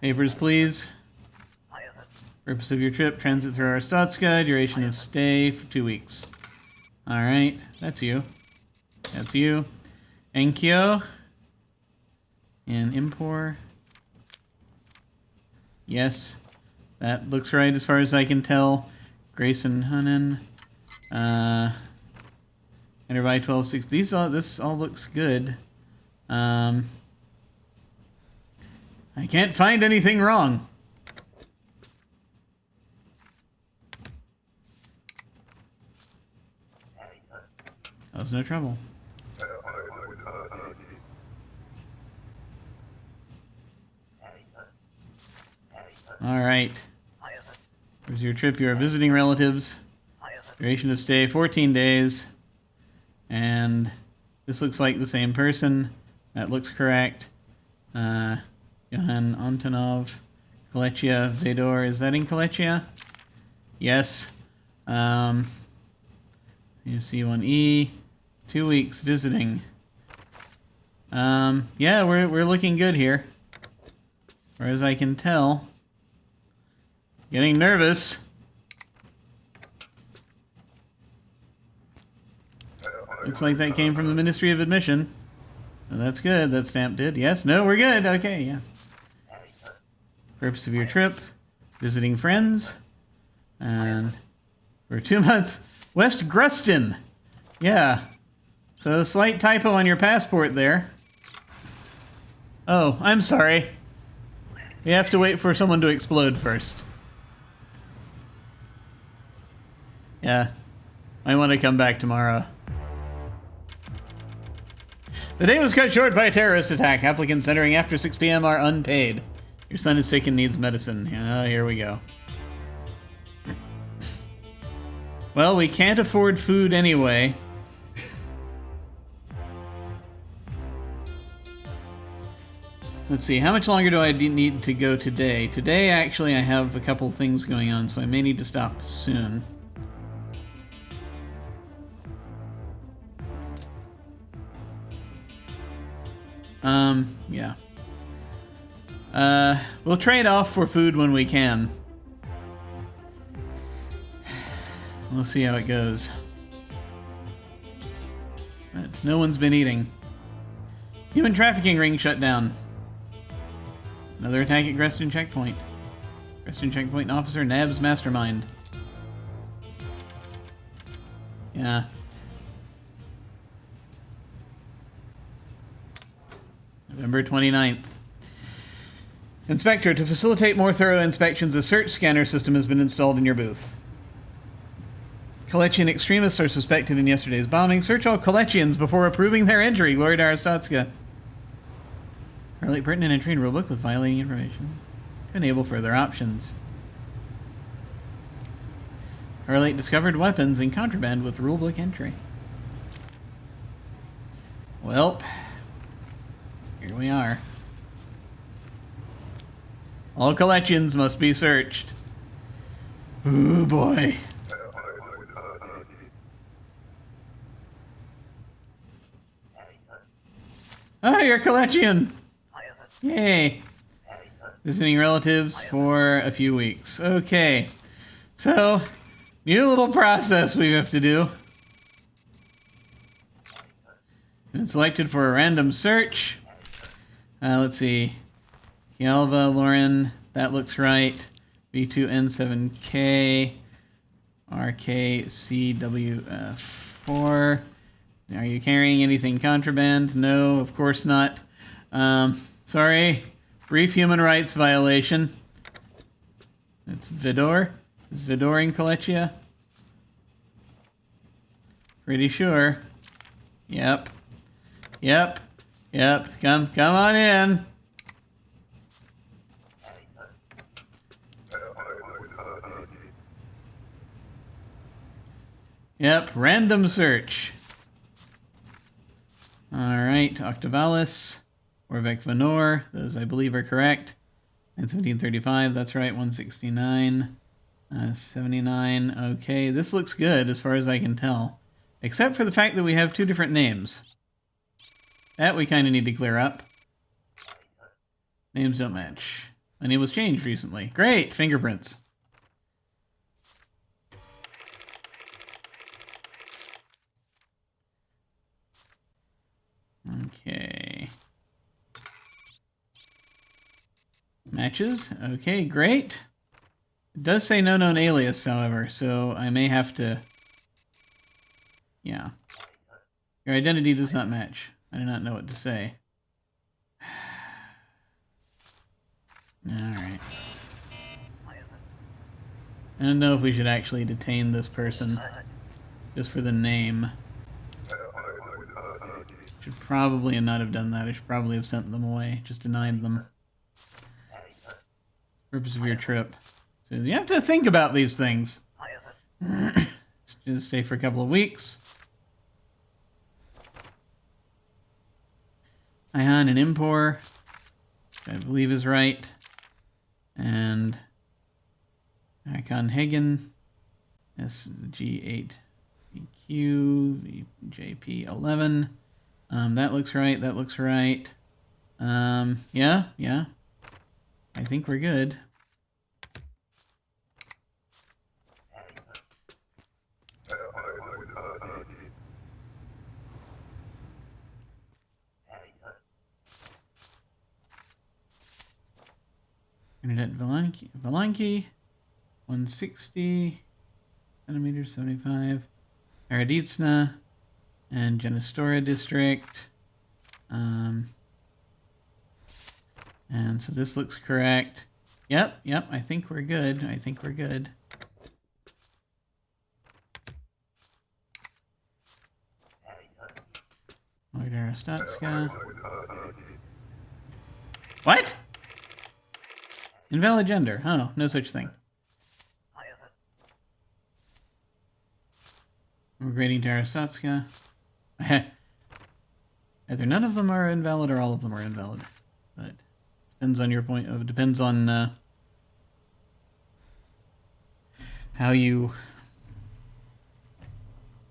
Papers, please. Purpose of your trip, transit through Arstotzka, duration of stay for 2 weeks. Alright, that's you. That's you. Enkyo. And Impor. Yes. That looks right as far as I can tell. Grayson Hunnen. Enter by 12.6. This all looks good. I can't find anything wrong. That was no trouble. All right. Here's your trip. You are visiting relatives. Duration of stay 14 days. And this looks like the same person. That looks correct. Johan Antonov. Kolechia Vedor. Is that in Kolechia? Yes. You see C1E. 2 weeks visiting. Yeah, we're looking good here. As far as I can tell. Getting nervous. Looks like that came from the Ministry of Admission. So that's good. That stamp did. Yes. No, we're good. Okay, yes. Purpose of your trip. Visiting friends. And for 2 months. West Grestin. Yeah. So a slight typo on your passport there. Oh, I'm sorry. We have to wait for someone to explode first. Yeah. I want to come back tomorrow. The day was cut short by a terrorist attack. Applicants entering after 6 p.m. are unpaid. Your son is sick and needs medicine. Oh, here we go. Well, we can't afford food anyway. Let's see, how much longer do I need to go today? Today, actually, I have a couple things going on, so I may need to stop soon. Yeah. We'll trade off for food when we can. We'll see how it goes. But no one's been eating. Human trafficking ring shut down. Another attack at Grestin checkpoint. Grestin checkpoint officer nabs mastermind. Yeah. November 29th. Inspector, to facilitate more thorough inspections, a search scanner system has been installed in your booth. Kolechian extremists are suspected in yesterday's bombing. Search all Kolechians before approving their entry. Glory to Arstotzka. Correlate pertinent entry in rulebook with violating information. Enable further options. Correlate discovered weapons and contraband with rulebook entry. Welp. Here we are. All Kolechians must be searched. Ooh, boy. Oh, you're a Kolechian! Yay! Visiting relatives for a few weeks. Okay. So, new little process we have to do. Been selected for a random search. Let's see. Yalva, Lauren, that looks right. B2N7K, RKCW4. Are you carrying anything contraband? No, of course not. Sorry. Brief human rights violation. It's Vidor. Is Vidor in Kolechia? Pretty sure. Yep. Yep. Yep. Come on in. Yep. Random search. Alright, Octavalis, Orvek Venor, those I believe are correct. And 1735, that's right, 169, 79, okay, this looks good as far as I can tell. Except for the fact that we have two different names. That we kind of need to clear up. Names don't match. My name was changed recently. Great, fingerprints. Okay. Matches. Okay, great. It does say no known alias, however, so I may have to... Yeah. Your identity does not match. I do not know what to say. Alright. I don't know if we should actually detain this person just for the name. Should probably not have done that. I should probably have sent them away. Just denied them. Purpose of your trip. So you have to think about these things. Just stay for a couple of weeks. Ihan and Impor, which I believe is right. And Icon Hagen, SG8 BQ, JP11. That looks right, that looks right. Yeah. I think we're good. Internet Valanki, 160 centimeters, 75. Araditsna and Genestora district. And so this looks correct. Yep, I think we're good. Arstotzka. What? Invalid gender. Oh, no such thing. Migrating to Arstotzka. Either none of them are invalid or all of them are invalid. But depends on your point of... Depends on how you...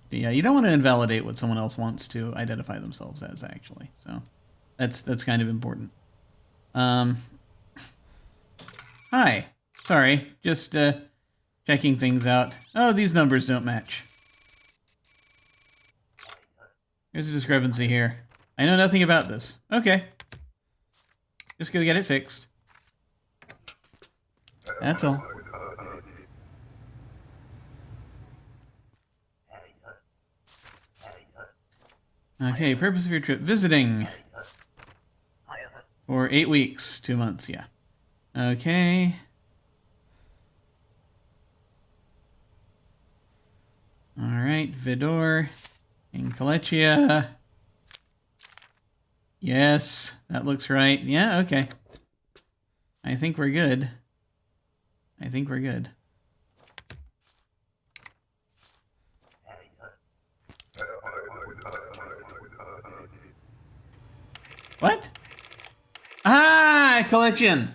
Yeah, you don't want to invalidate what someone else wants to identify themselves as, actually. So That's kind of important. Hi. Sorry, just checking things out. Oh, these numbers don't match. There's a discrepancy here. I know nothing about this. Okay. Just go get it fixed. That's all. Okay, purpose of your trip. Visiting. For 8 weeks. 2 months, yeah. Okay. Alright, Vidor. In Kolechia. Yes, that looks right. Yeah, okay. I think we're good. I think we're good. What? Ah, collection.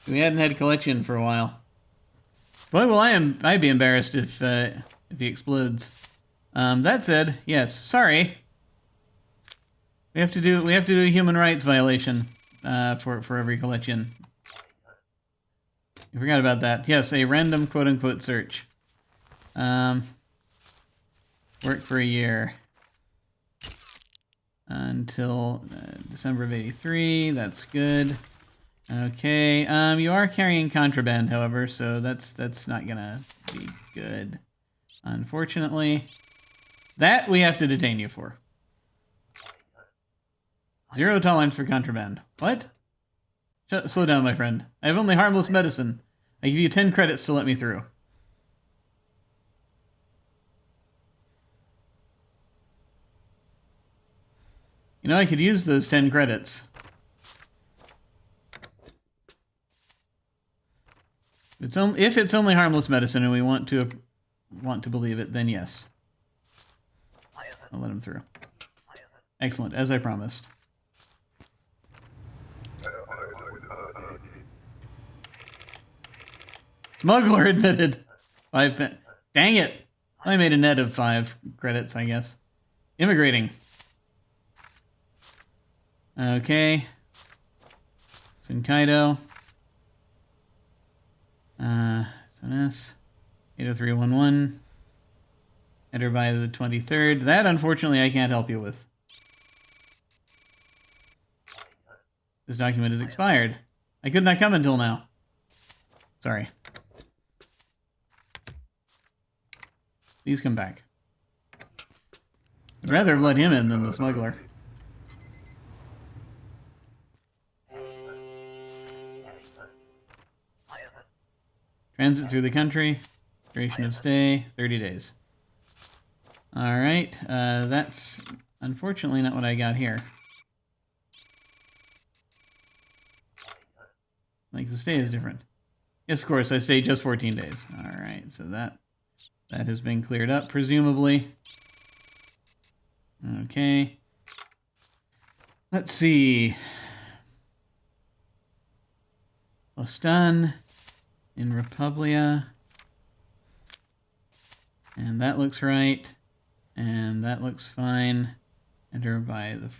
We hadn't had collection for a while. Boy, well, I'd be embarrassed if he explodes. That said, yes. Sorry. We have to do a human rights violation for every collection. I forgot about that. Yes, a random quote-unquote search. Work for a year. Until December of 83. That's good. Okay. You are carrying contraband, however, so that's not gonna be good. Unfortunately. That we have to detain you for. 0 tolerance for contraband. What? Slow down, my friend. I have only harmless medicine. I give you 10 credits to let me through. You know, I could use those 10 credits. If it's only harmless medicine and we want to believe it, then yes. I'll let him through. Excellent, as I promised. Smuggler admitted. 5 pen. Dang it! I made a net of 5 credits, I guess. Immigrating. Okay. Senkaido. SNS. 80311. Enter by the 23rd. That, unfortunately, I can't help you with. This document is expired. I could not come until now. Sorry. Please come back. I'd rather have let him in than the smuggler. Transit through the country. Duration of stay, 30 days. Alright, that's unfortunately not what I got here. Length of stay is different. Yes, of course, I stayed just 14 days. Alright, so that has been cleared up, presumably. Okay. Let's see. Ostan in Republia. And that looks right. And that looks fine. Enter by the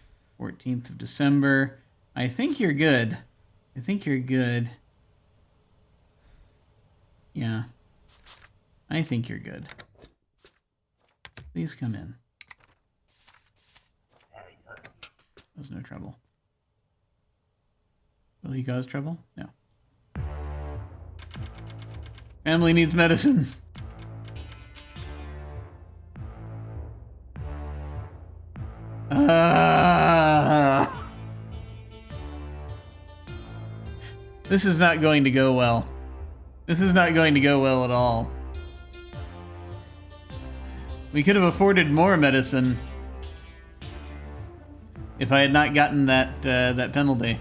14th of December. I think you're good. I think you're good. Yeah. I think you're good. Please come in. Cause no trouble. Will he cause trouble? No. Family needs medicine. This is not going to go well. This is not going to go well at all. We could have afforded more medicine if I had not gotten that that penalty.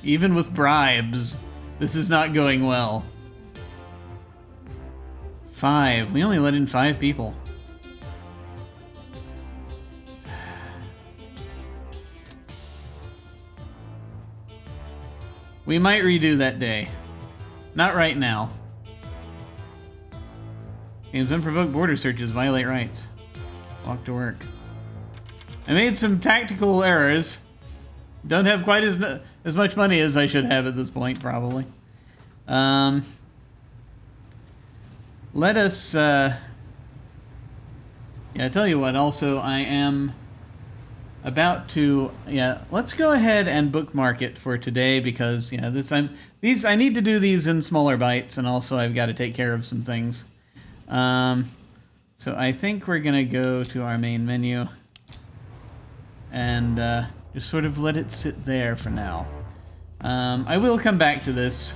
Even with bribes, this is not going well. 5. We only let in 5 people. We might redo that day. Not right now. Games unprovoked border searches violate rights. Walk to work. I made some tactical errors. Don't have quite as much money as I should have at this point, probably. Let us... yeah, I tell you what, also, I am about to... Yeah, let's go ahead and bookmark it for today, because, yeah, I need to do these in smaller bites, and also I've got to take care of some things. So I think we're going to go to our main menu and just sort of let it sit there for now. I will come back to this,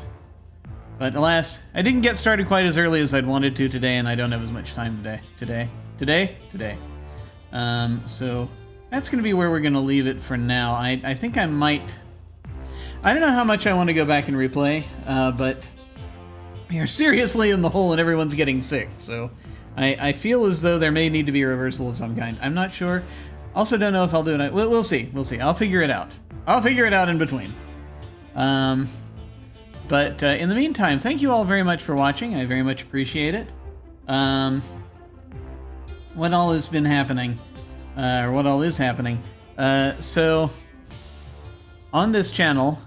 but alas, I didn't get started quite as early as I'd wanted to today, and I don't have as much time today. So that's going to be where we're going to leave it for now. I think I might... I don't know how much I want to go back and replay, but you're seriously in the hole and everyone's getting sick, so I feel as though there may need to be a reversal of some kind. I'm not sure. Also don't know if I'll do it. We'll see. We'll see. I'll figure it out. I'll figure it out in between. But in the meantime, thank you all very much for watching. I very much appreciate it. What all has been happening, or what all is happening. So, on this channel,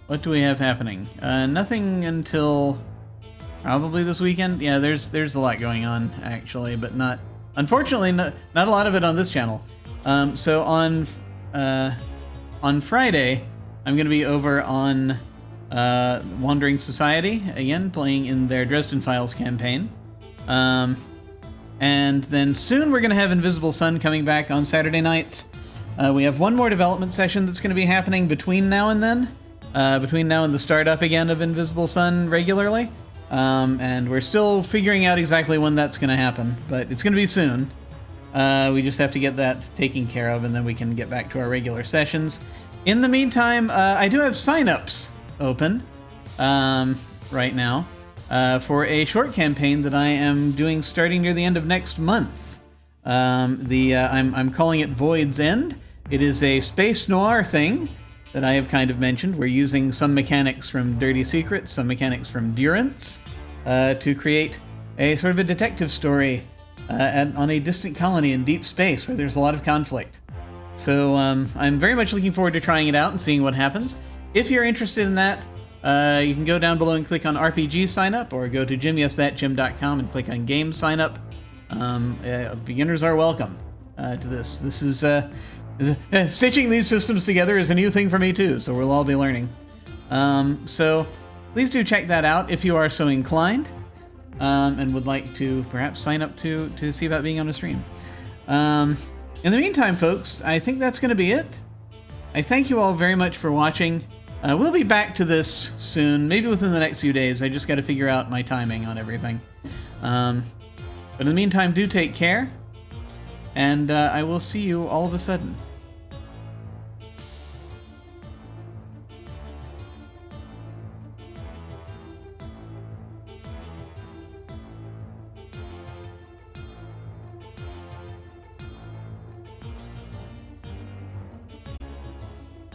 what do we have happening? Nothing until probably this weekend. Yeah, there's a lot going on, actually, but not... Unfortunately, not a lot of it on this channel. So on Friday, I'm going to be over on Wandering Society, again, playing in their Dresden Files campaign. And then soon we're going to have Invisible Sun coming back on Saturday nights. We have one more development session that's going to be happening between now and then. Between now and the start up again of Invisible Sun regularly. And we're still figuring out exactly when that's going to happen, but it's going to be soon. We just have to get that taken care of, and then we can get back to our regular sessions. In the meantime, I do have signups open right now for a short campaign that I am doing starting near the end of next month. I'm calling it Void's End. It is a space noir thing that I have kind of mentioned. We're using some mechanics from Dirty Secrets, some mechanics from Durance, to create a sort of a detective story on a distant colony in deep space where there's a lot of conflict. So I'm very much looking forward to trying it out and seeing what happens. If you're interested in that, you can go down below and click on RPG sign up, or go to jimyesthatjim.com and click on Game sign up. Beginners are welcome to this. This is... stitching these systems together is a new thing for me too, so we'll all be learning. So please do check that out if you are so inclined, and would like to perhaps sign up to see about being on a stream. In the meantime, folks, I think that's going to be it. I thank you all very much for watching. We'll be back to this soon, maybe within the next few days. I just got to figure out my timing on everything. But in the meantime, do take care. And I will see you all of a sudden.